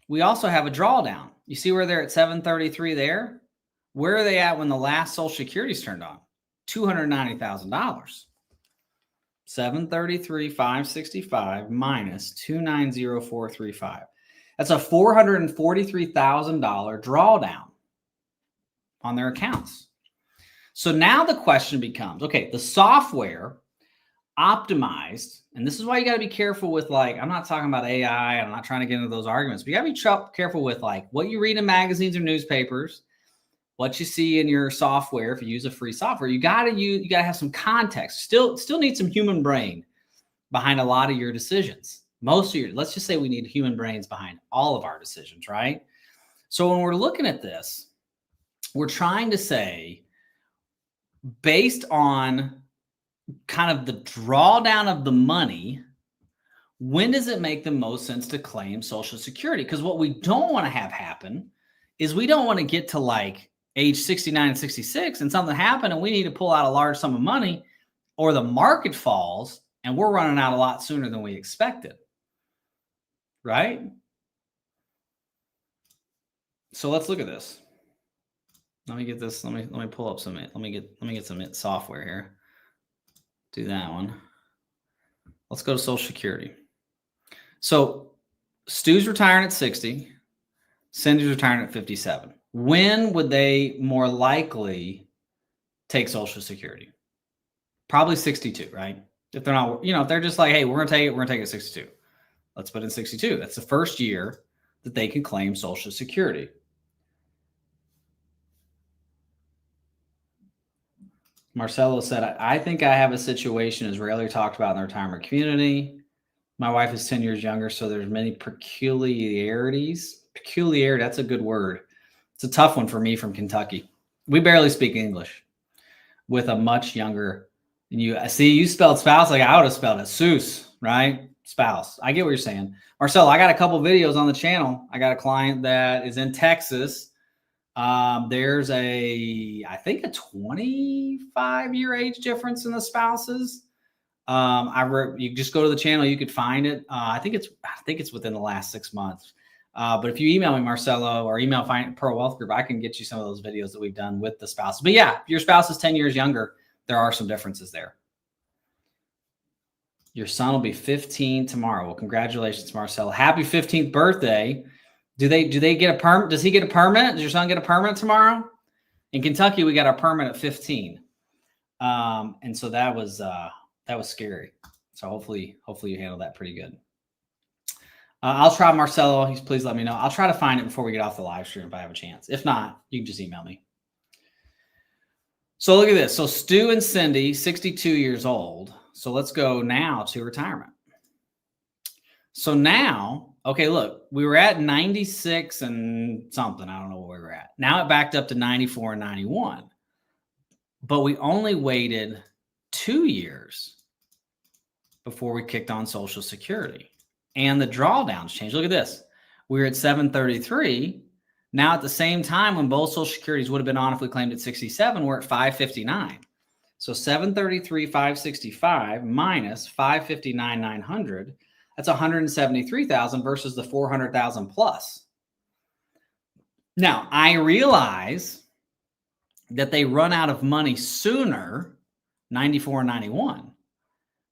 we also have a drawdown. You see where they're at 733 there? Where are they at when the last Social Security's turned on? $290,000. 733,565 minus 290,435. That's a $443,000 drawdown on their accounts. So now the question becomes, okay, the software optimized, and this is why you got to be careful with, like, I'm not talking about AI, I'm not trying to get into those arguments, but you got to be careful with, like, what you read in magazines or newspapers, what you see in your software. If you use a free software, you got to have some context. Still need some human brain behind a lot of your decisions. Most of your, let's just say we need human brains behind all of our decisions, right? So when we're looking at this, we're trying to say, based on kind of the drawdown of the money, when does it make the most sense to claim Social Security? Because what we don't want to have happen is we don't want to get to like age 69 and 66 and something happened and we need to pull out a large sum of money, or the market falls and we're running out a lot sooner than we expected, right? So let's look at this. Let me get this. Let me pull up some. Let me get some software here. Do that one. Let's go to Social Security. So Stu's retiring at 60. Cindy's retiring at 57. When would they more likely take Social Security? Probably 62, right? If they're not, if they're just like, hey, we're gonna take it at 62. Let's put in 62. That's the first year that they can claim Social Security. Marcelo said, I think I have a situation is rarely talked about in the retirement community. My wife is 10 years younger, so there's many peculiarities. Peculiarity, that's a good word. It's a tough one for me from Kentucky. We barely speak English with a much younger than you. See, you spelled spouse like I would have spelled it. Seuss, right? Spouse. I get what you're saying. Marcelo, I got a couple videos on the channel. I got a client that is in Texas. There's I think a 25-year age difference in the spouses. You just go to the channel, you could find it. I think it's within the last 6 months. But if you email me, Marcelo, or email Pearl Wealth Group, I can get you some of those videos that we've done with the spouse. But yeah, if your spouse is 10 years younger, there are some differences there. Your son will be 15 tomorrow. Well, congratulations, Marcelo. Happy 15th birthday. Do they get a permit? Does he get a permit? Does your son get a permit tomorrow? In Kentucky, we got our permit at 15. And so that was scary. So hopefully you handle that pretty good. I'll try, Marcelo. Please let me know. I'll try to find it before we get off the live stream if I have a chance. If not, you can just email me. So look at this. So Stu and Cindy, 62 years old. So let's go now to retirement. So now, okay, look, we were at 96 and something. I don't know where we were at. Now it backed up to 94 and 91. But we only waited 2 years before we kicked on Social Security. And the drawdowns changed. Look at this. We were at 733. Now at the same time, when both Social Securities would have been on if we claimed at 67, we're at 559. So 733, 565 minus 559, 900. That's 173,000 versus the 400,000 plus. Now, I realize that they run out of money sooner, 94 and 91.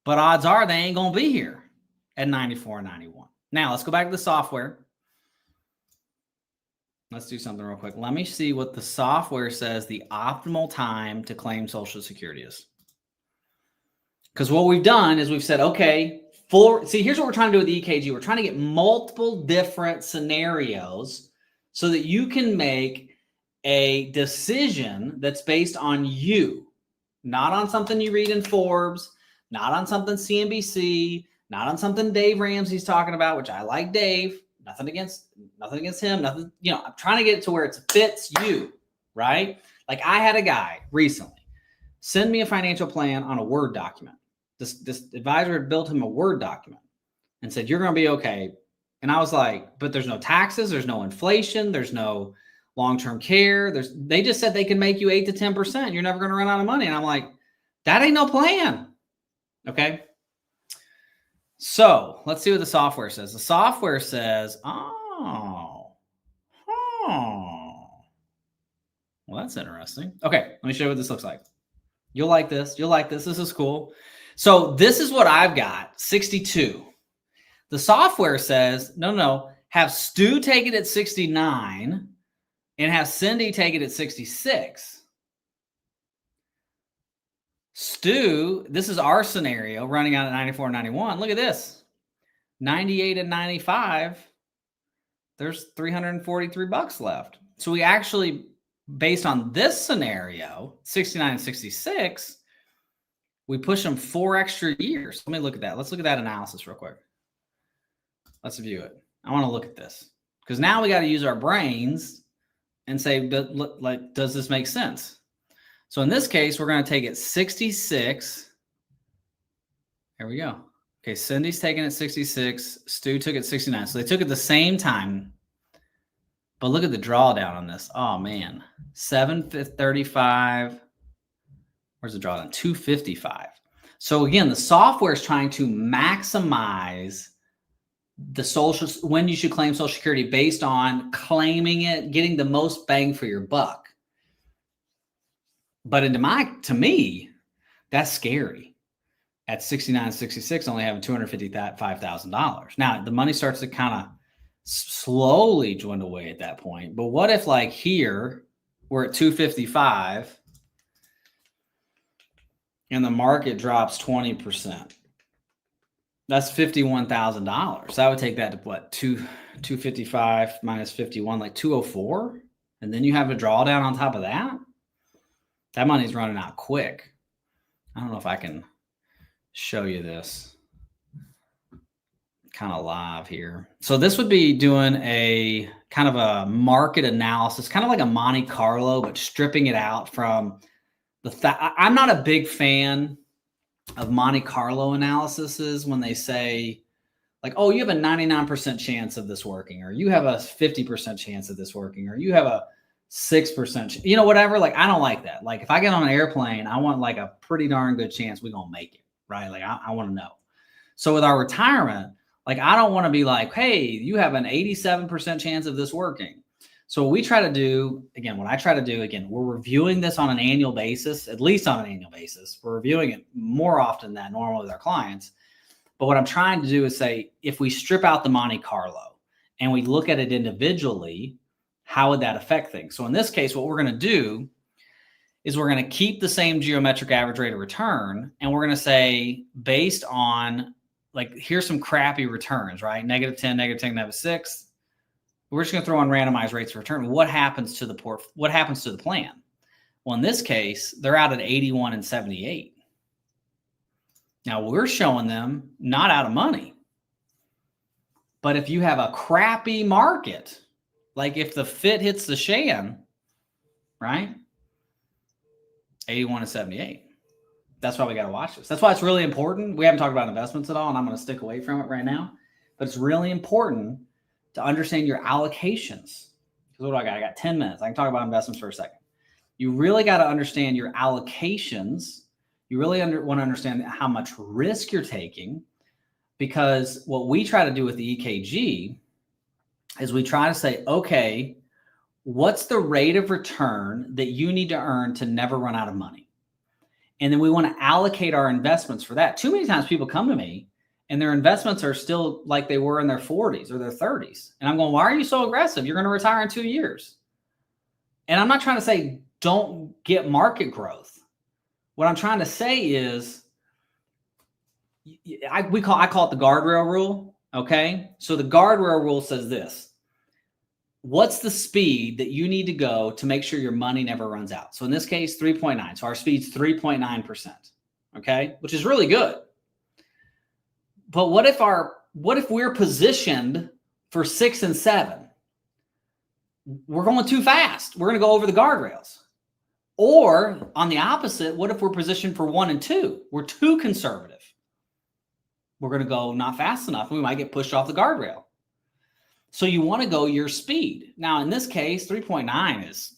But odds are they ain't going to be here at 94 and 91. Now, let's go back to the software. Let's do something real quick. Let me see what the software says the optimal time to claim Social Security is. Because what we've done is we've said, okay, see, here's what we're trying to do with the EKG. We're trying to get multiple different scenarios so that you can make a decision that's based on you, not on something you read in Forbes, not on something CNBC, not on something Dave Ramsey's talking about, which I like Dave. Nothing against him. Nothing, I'm trying to get it to where it fits you, right? Like I had a guy recently send me a financial plan on a Word document. This advisor had built him a Word document and said, you're going to be okay. And I was like, but there's no taxes. There's no inflation. There's no long-term care. They just said they can make you 8 to 10%. You're never going to run out of money. And I'm like, that ain't no plan. Okay. So let's see what the software says. The software says, well, that's interesting. Okay, let me show you what this looks like. You'll like this. You'll like this. This is cool. So this is what I've got, 62. The software says, no, have Stu take it at 69 and have Cindy take it at 66. Stu, this is our scenario running out at 94 and 91. Look at this. 98 and 95. There's $343 left. So we actually, based on this scenario, 69 and 66, we push them 4 extra years. Let me look at that. Let's look at that analysis real quick. Let's view it. I want to look at this because now we got to use our brains and say, does this make sense? So in this case, we're going to take it 66. There we go. Okay, Cindy's taking it 66. Stu took it 69. So they took it the same time. But look at the drawdown on this. Oh, man. 735. Where's the drawdown? 255. So again, the software is trying to maximize the when you should claim Social Security based on claiming it, getting the most bang for your buck. But to me, that's scary. At 69, 66, only having $255,000. Now, the money starts to kind of slowly dwindle away at that point. But what if like here, we're at 255 and the market drops 20%? That's $51,000. So I would take that to what, 255 minus 51, like 204. And then you have a drawdown on top of that. That money's running out quick. I don't know if I can show you this kind of live here. So this would be doing a kind of a market analysis, kind of like a Monte Carlo, but stripping it out from I'm not a big fan of Monte Carlo analyses when they say like, oh, you have a 99% chance of this working, or you have a 50% chance of this working, or you have a 6%, whatever. Like, I don't like that. Like if I get on an airplane, I want like a pretty darn good chance we're going to make it, right? Like I want to know. So with our retirement, like, I don't want to be like, hey, you have an 87% chance of this working. So what we try to do, we're reviewing this on an annual basis, at least on an annual basis. We're reviewing it more often than normal with our clients. But what I'm trying to do is say, if we strip out the Monte Carlo and we look at it individually, how would that affect things? So in this case, what we're going to do is we're going to keep the same geometric average rate of return. And we're going to say, based on, like, here's some crappy returns, right? -10, -10, -6. We're just going to throw on randomized rates of return. What happens to the plan? Well, in this case, they're out at 81 and 78. Now we're showing them not out of money. But if you have a crappy market, like if the fit hits the shan, right? 81 and 78. That's why we got to watch this. That's why it's really important. We haven't talked about investments at all, and I'm going to stick away from it right now. But it's really important to understand your allocations. Because what do I got? I got 10 minutes. I can talk about investments for a second. You really got to understand your allocations. You really want to understand how much risk you're taking. Because what we try to do with the EKG is we try to say, okay, what's the rate of return that you need to earn to never run out of money? And then we want to allocate our investments for that. Too many times people come to me and their investments are still like they were in their 40s or their 30s. And I'm going, why are you so aggressive? You're going to retire in 2 years. And I'm not trying to say don't get market growth. What I'm trying to say is, I call it the guardrail rule. Okay. So the guardrail rule says this: what's the speed that you need to go to make sure your money never runs out? So in this case, 3.9. So our speed's 3.9%. Okay. Which is really good. But what if we're positioned for 6 and 7? We're going too fast. We're going to go over the guardrails. Or on the opposite, what if we're positioned for 1 and 2? We're too conservative. We're going to go not fast enough. We might get pushed off the guardrail. So you want to go your speed. Now, in this case, 3.9 is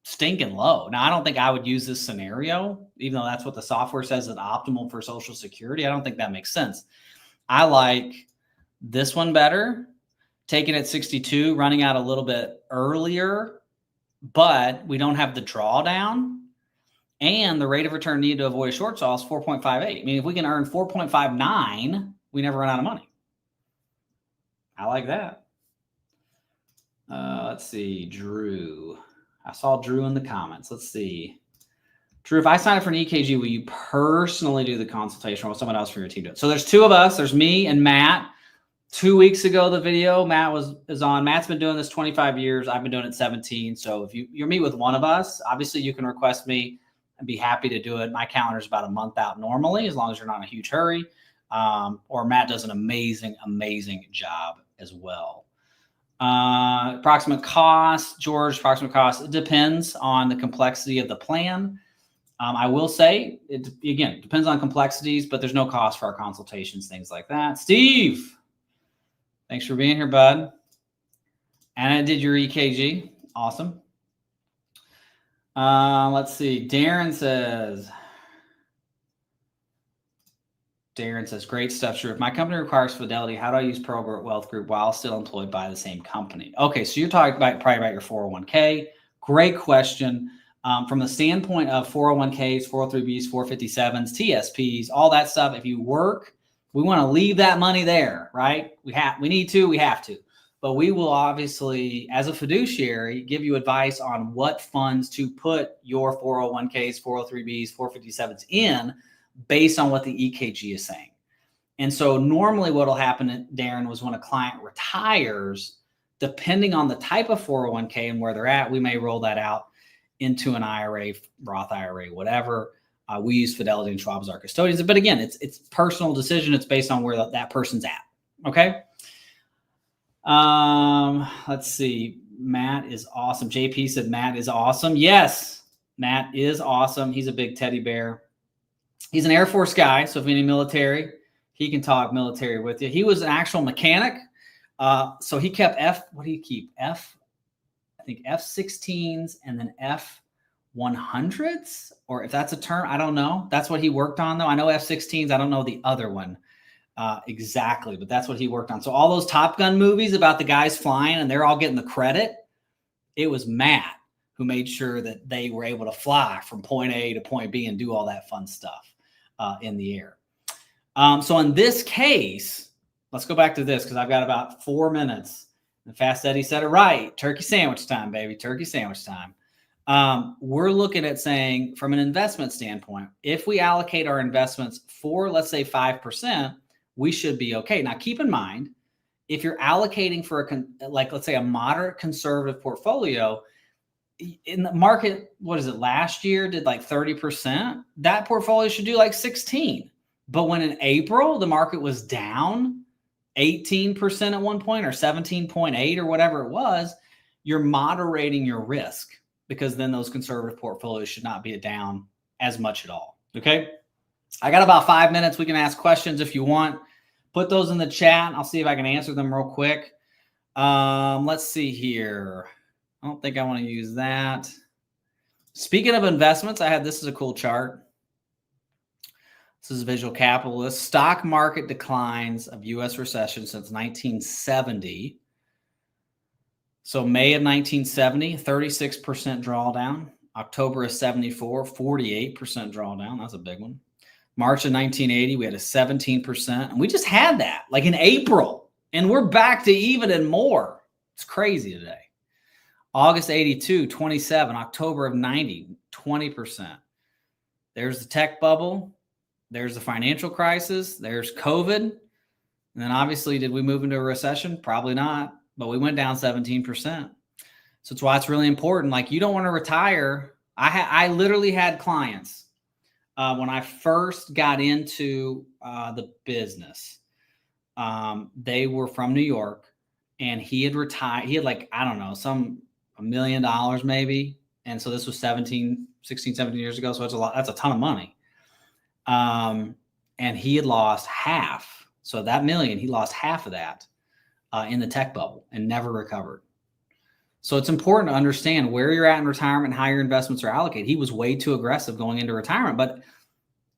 stinking low. Now, I don't think I would use this scenario, even though that's what the software says is optimal for Social Security. I don't think that makes sense. I like this one better, taking it 62, running out a little bit earlier, but we don't have the drawdown. And the rate of return needed to avoid a short sell is 4.58. I mean, if we can earn 4.59, we never run out of money. I like that. Let's see, Drew. I saw Drew in the comments. Let's see. Drew, if I sign up for an EKG, will you personally do the consultation, or will someone else from your team do it? So there's 2 of us. There's me and Matt. 2 weeks ago, the video Matt is on. Matt's been doing this 25 years. I've been doing it 17. So if you meet with one of us, obviously you can request me. I'd be happy to do it. My calendar is about a month out normally, as long as you're not in a huge hurry. Or Matt does an amazing, amazing job as well. Approximate cost, George, approximate cost. It depends on the complexity of the plan. I will say, it depends on complexities, but there's no cost for our consultations, things like that. Steve, thanks for being here, bud. Anna did your EKG. Awesome. Let's see. Darren says, great stuff. Sure. If my company requires fidelity, how do I use Pearlbrook Wealth Group while still employed by the same company? Okay. So you're talking probably about your 401k. Great question. From the standpoint of 401ks, 403bs, 457s, TSPs, all that stuff, if you work, we want to leave that money there, right? we have to. But we will obviously, as a fiduciary, give you advice on what funds to put your 401ks, 403bs, 457s in based on what the EKG is saying. And so normally what will happen, Darren, was when a client retires, depending on the type of 401k and where they're at, we may roll that out into an IRA, Roth IRA, whatever. We use Fidelity and Schwab as our custodians. But again, it's personal decision. It's based on where that person's at. Okay. Let's see. Matt is awesome. JP said Matt is awesome. Yes, Matt is awesome. He's a big teddy bear. He's an Air Force guy. So if you need military, he can talk military with you. He was an actual mechanic. So he kept what do you keep? I think F-16s and then F-100s, or if that's a term, I don't know. That's what he worked on though. I know F-16s. I don't know the other one. Exactly, but that's what he worked on. So all those Top Gun movies about the guys flying and they're all getting the credit, it was Matt who made sure that they were able to fly from point A to point B and do all that fun stuff in the air. So in this case, let's go back to this because I've got about 4 minutes. And Fast Eddie said it right. Turkey sandwich time, baby. Turkey sandwich time. We're looking at saying from an investment standpoint, if we allocate our investments for, let's say 5%, we should be okay. Now, keep in mind, if you're allocating for let's say a moderate conservative portfolio in the market, what is it? Last year did like 30%. That portfolio should do like 16. But when in April, the market was down 18% at one point or 17.8 or whatever it was, you're moderating your risk because then those conservative portfolios should not be down as much at all. Okay. I got about 5 minutes. We can ask questions if you want. Put those in the chat. I'll see if I can answer them real quick. Let's see here. I don't think I want to use that. Speaking of investments, this is a cool chart. This is Visual Capitalist. Stock market declines of U.S. recession since 1970. So May of 1970, 36% drawdown. October of 74, 48% drawdown. That's a big one. March of 1980, we had a 17%. And we just had that like in April. And we're back to even and more. It's crazy today. August 82, 27. October of 90, 20%. There's the tech bubble. There's the financial crisis. There's COVID. And then obviously, did we move into a recession? Probably not. But we went down 17%. So it's why it's really important. Like, you don't want to retire. I literally had clients when I first got into the business. They were from New York, and he had retired. He had like, I don't know, $1 million maybe. And so this was 16, 17 years ago. So it's a lot. That's a ton of money. And he had lost half. So that million, he lost half of that in the tech bubble and never recovered. So it's important to understand where you're at in retirement and how your investments are allocated. He was way too aggressive going into retirement, but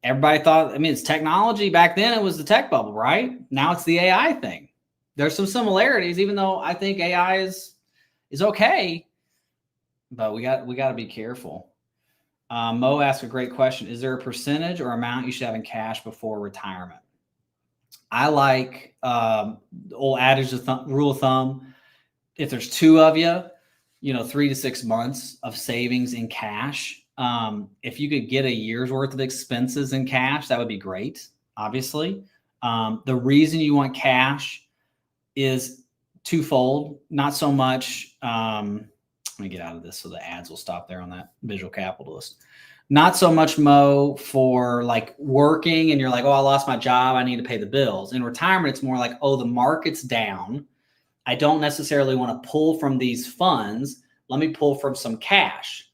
everybody thought, I mean, it's technology. Back then it was the tech bubble, right? Now it's the AI thing. There's some similarities, even though I think AI is okay, but we got to be careful. Mo asked a great question. Is there a percentage or amount you should have in cash before retirement? I like the old adage, rule of thumb. If there's two of you, 3 to 6 months of savings in cash. If you could get a year's worth of expenses in cash, that would be great, obviously. The reason you want cash is twofold. Not so much, let me get out of this so the ads will stop there on that visual capitalist. Not so much, Mo, for like working and you're like, oh, I lost my job, I need to pay the bills. In retirement, it's more like, oh, the market's down. I don't necessarily want to pull from these funds. Let me pull from some cash.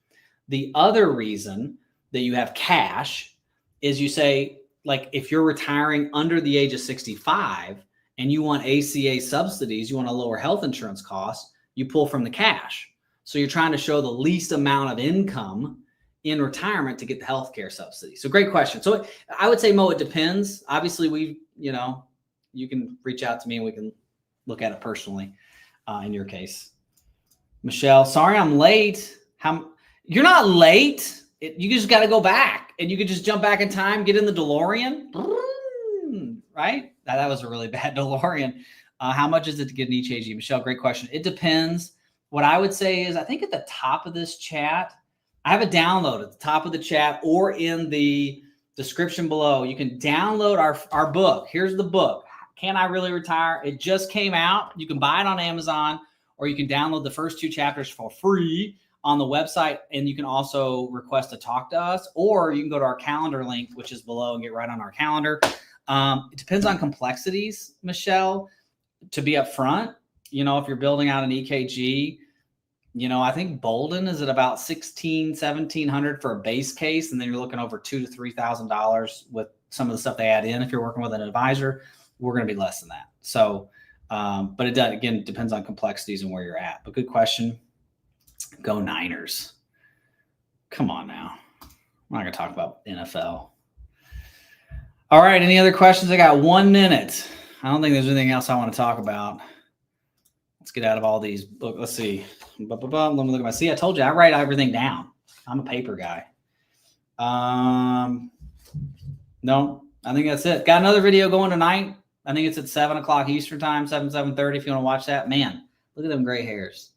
The other reason that you have cash is you say, like, if you're retiring under the age of 65 and you want ACA subsidies, you want to lower health insurance costs, you pull from the cash. So you're trying to show the least amount of income in retirement to get the healthcare subsidy. So great question. So I would say, Mo, it depends. Obviously, you can reach out to me and we can look at it personally in your case. Michelle, sorry I'm late. You're not late. You just got to go back and you could just jump back in time, get in the DeLorean, right? That was a really bad DeLorean. How much is it to get an EKG? Michelle, great question. It depends. What I would say is, I think at the top of this chat, I have a download at the top of the chat or in the description below. You can download our book. Here's the book. Can I Really Retire? It just came out. You can buy it on Amazon, or you can download the first 2 chapters for free on the website. And you can also request to talk to us, or you can go to our calendar link, which is below, and get right on our calendar. It depends on complexities, Michelle, to be upfront. If you're building out an EKG, I think Bolden is at about $1,700 for a base case. And then you're looking over $2,000 to $3,000 with some of the stuff they add in. If you're working with an advisor, we're going to be less than that. So, but it does, again, depends on complexities and where you're at. But good question. Go Niners. Come on now. I'm not going to talk about NFL. All right. Any other questions? I got 1 minute. I don't think there's anything else I want to talk about. Let's get out of all these books. Let's see. Let me look at my, see, I told you, I write everything down. I'm a paper guy. No, I think that's it. Got another video going tonight. I think it's at 7 o'clock Eastern time, 7:30 if you want to watch that. Man, look at them gray hairs.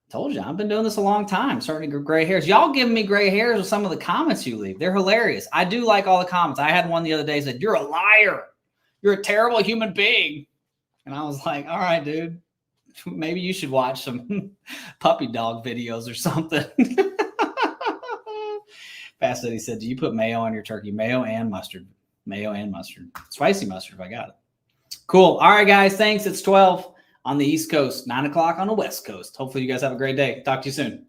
Told you, I've been doing this a long time, starting to get gray hairs. Y'all giving me gray hairs with some of the comments you leave. They're hilarious. I do like all the comments. I had one the other day that said, you're a liar. You're a terrible human being. And I was like, all right, dude, maybe you should watch some puppy dog videos or something. Fast Eddie said, do you put mayo on your turkey? Mayo and mustard. Mayo and mustard. Spicy mustard if I got it. Cool. All right, guys. Thanks. It's 12 on the East Coast, 9 o'clock on the West Coast. Hopefully you guys have a great day. Talk to you soon.